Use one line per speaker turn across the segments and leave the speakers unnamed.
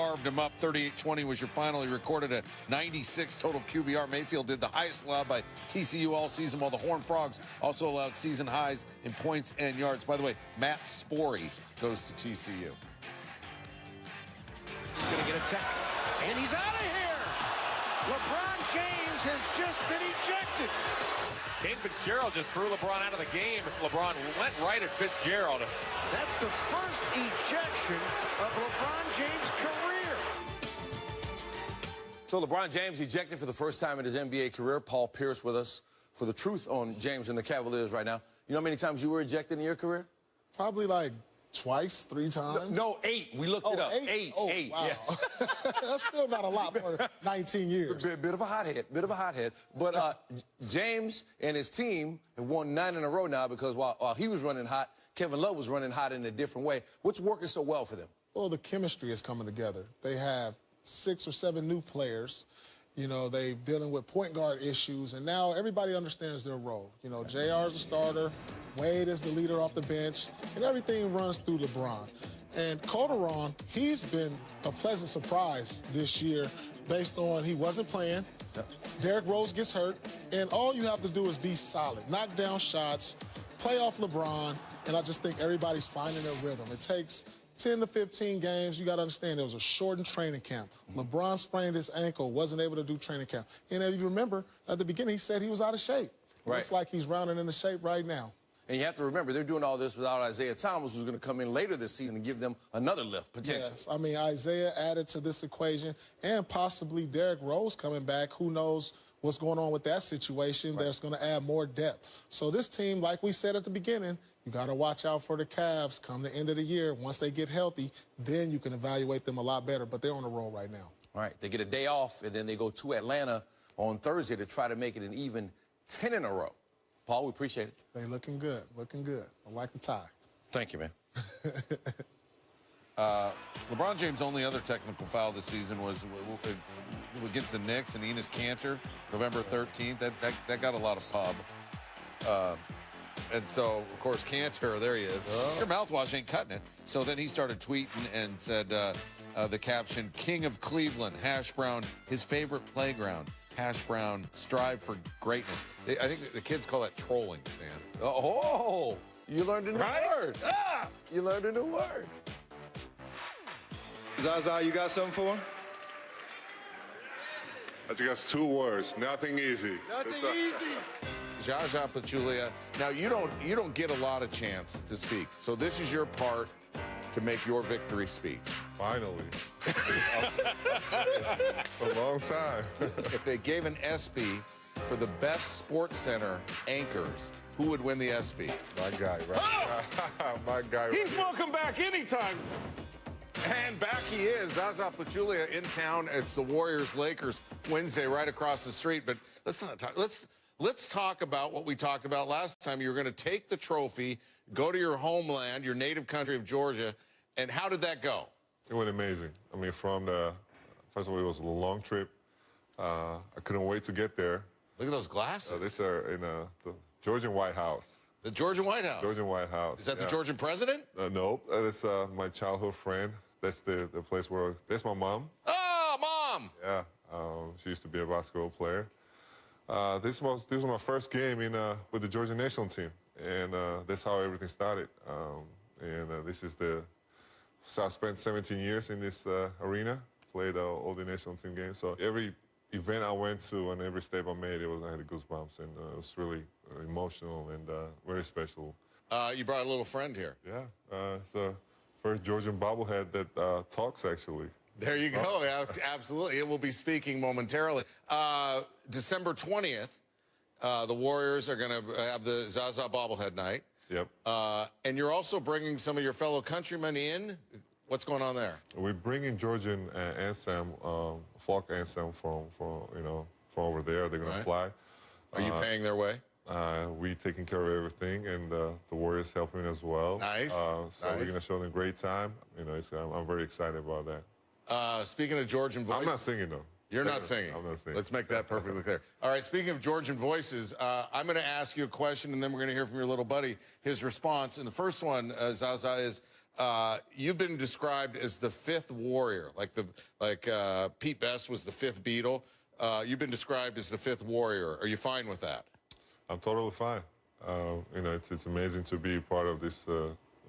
carved him up. 38-20 was your final. He recorded a 96 total QBR. Mayfield did the highest allowed by TCU all season, while the Horned Frogs also allowed season highs in points and yards. By the way, Matt Sporey goes to TCU.
He's going to get a tech, and he's out of here. LeBron James has just been ejected.
Kane Fitzgerald just threw LeBron out of the game. LeBron went right at Fitzgerald.
That's the first ejection of LeBron James' career.
So LeBron James ejected for the first time in his NBA career. Paul Pierce with us for the truth on James and the Cavaliers right now. You know how many times you were ejected in your career?
Probably like twice, 3 times.
No, 8. We looked it up. 8.
Oh,
8.
wow.
Yeah.
That's still not a lot for 19 years.
Bit of a hothead. But James and his team have won 9 in a row now because while he was running hot, Kevin Love was running hot in a different way. What's working so well for them?
Well, the chemistry is coming together. They have 6 or 7 new players. You know, they're dealing with point guard issues, and now everybody understands their role. You know, JR is the starter, Wade is the leader off the bench, and everything runs through LeBron. And Calderon, he's been a pleasant surprise this year based on he wasn't playing. Derrick Rose gets hurt, and all you have to do is be solid, knock down shots, play off LeBron, and I just think everybody's finding their rhythm. It takes 10 to 15 games. You got to understand there was a shortened training camp. LeBron sprained his ankle, wasn't able to do training camp. And if you remember, at the beginning, he said he was out of shape.
Right.
Looks like he's rounding into shape right now.
And you have to remember, they're doing all this without Isaiah Thomas, who's going to come in later this season and give them another lift, potentially.
Yes, I mean, Isaiah added to this equation, and possibly Derrick Rose coming back. Who knows what's going on with that situation? Right. That's going to add more depth. So this team, like we said at the beginning, you got to watch out for the Cavs come the end of the year. Once they get healthy, then you can evaluate them a lot better, but they're on a roll right now.
All right, they get a day off, and then they go to Atlanta on Thursday to try to make it an even 10 in a row. Paul, we appreciate it.
They looking good, looking good. I like the tie.
Thank you, man.
LeBron James' only other technical foul this season was against the Knicks and Enes Kanter, November 13th. That got a lot of pub. And so, of course, Kanter, there he is. Your mouthwash ain't cutting it. So then he started tweeting and said the caption, King of Cleveland, Hash Brown, his favorite playground. Hash Brown, strive for greatness. I think the kids call that trolling, Stan.
Oh, you learned a new word.
Ah!
You learned a new word.
Zaza, you got something for him?
I think that's 2 words. Nothing easy.
Nothing easy.
Zaza Pachiula. Now, you don't get a lot of chance to speak. So this is your part to make your victory speech.
Finally. A long time.
If they gave an ESPY for the best Sports Center anchors, who would win the ESPY?
My guy, right?
Oh!
My guy.
He's welcome back anytime. And back he is, Zaza Pachiula in town. It's the Warriors-Lakers Wednesday right across the street. But let's not talk. Let's talk about what we talked about last time. You were going to take the trophy, go to your homeland, your native country of Georgia, and how did that go?
It went amazing. I mean, first of all, it was a long trip. I couldn't wait to get there.
Look at those glasses.
These are in the Georgian White House.
The Georgian White House?
Georgian White House.
Is that the Georgian president?
Nope. That is my childhood friend. That's the place where, that's my mom.
Oh, Mom!
Yeah, she used to be a basketball player. This was my first game with the Georgia national team, and that's how everything started. So I spent 17 years in this arena, played all the national team games. So every event I went to and every step I made, I had goosebumps, and it was really emotional and very special.
You brought a little friend here.
Yeah, it's the first Georgian bobblehead that talks, actually.
There you go. Yeah, absolutely. It will be speaking momentarily. December 20th, the Warriors are going to have the Zaza bobblehead night.
Yep.
And you're also bringing some of your fellow countrymen in. What's going on there?
We're bringing Georgian anthem, folk anthem from over there. They're going to fly.
Are you paying their way?
We taking care of everything, and the Warriors helping as well.
Nice.
So we're going to show them a great time. I'm very excited about that.
Speaking of Georgian voices.
I'm not singing, though.
You're not singing.
I'm not singing.
Let's make that perfectly clear. All right, speaking of Georgian voices, I'm going to ask you a question, and then we're going to hear from your little buddy his response. And the first one, Zaza, is You've been described as the fifth warrior, like Pete Best was the fifth Beatle. You've been described as the fifth warrior. Are you fine with that?
I'm totally fine. You know, it's amazing to be part of this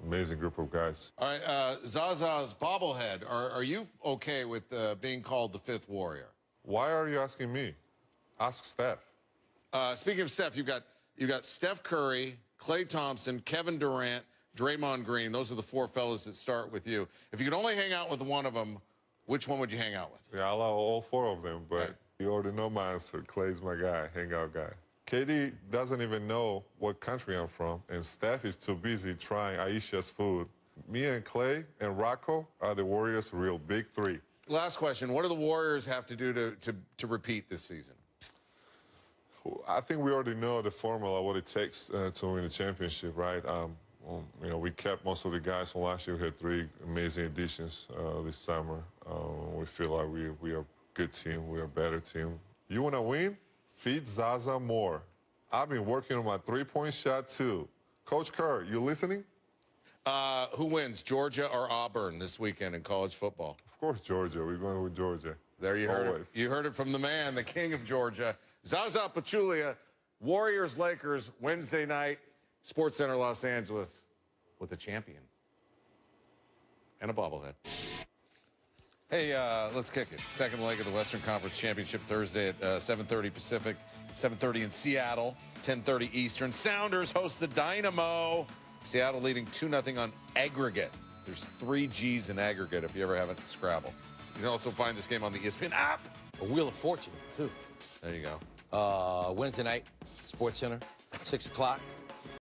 amazing group of guys.
All right, Zaza's bobblehead. Are you okay with being called the fifth warrior?
Why are you asking me? Ask Steph.
Speaking of Steph, you've got Steph Curry, Klay Thompson, Kevin Durant, Draymond Green. Those are the four fellas that start with you. If you could only hang out with one of them, which one would you hang out with?
Yeah, I love all four of them, but
right.
You already know my answer. Klay's my guy, hangout guy. KD doesn't even know what country I'm from, and Steph is too busy trying Aisha's food. Me and Klay and Rocco are the Warriors' real big three.
Last question. What do the Warriors have to do to repeat this season?
I think we already know the formula, what it takes to win the championship, right? You know, we kept most of the guys from last year. We had three amazing additions this summer. We feel like we are a good team. We are a better team. You want to win? Feed Zaza more. I've been working on my three-point shot, too. Coach Kerr, you listening?
Who wins, Georgia or Auburn this weekend in college football?
Of course, Georgia. We're going with Georgia.
There you heard it. You heard it from the man, the king of Georgia. Zaza Pachiula, Warriors-Lakers, Wednesday night, SportsCenter Los Angeles, with a champion and a bobblehead. Hey, let's kick it. Second leg of the Western Conference Championship Thursday at 7:30 Pacific, 7:30 in Seattle, 10:30 Eastern. Sounders host the Dynamo. Seattle leading 2-0 on aggregate. There's 3 G's in aggregate if you ever haven't Scrabble. You can also find this game on the ESPN app.
A Wheel of Fortune, too.
There you go.
Wednesday night, SportsCenter, 6 o'clock.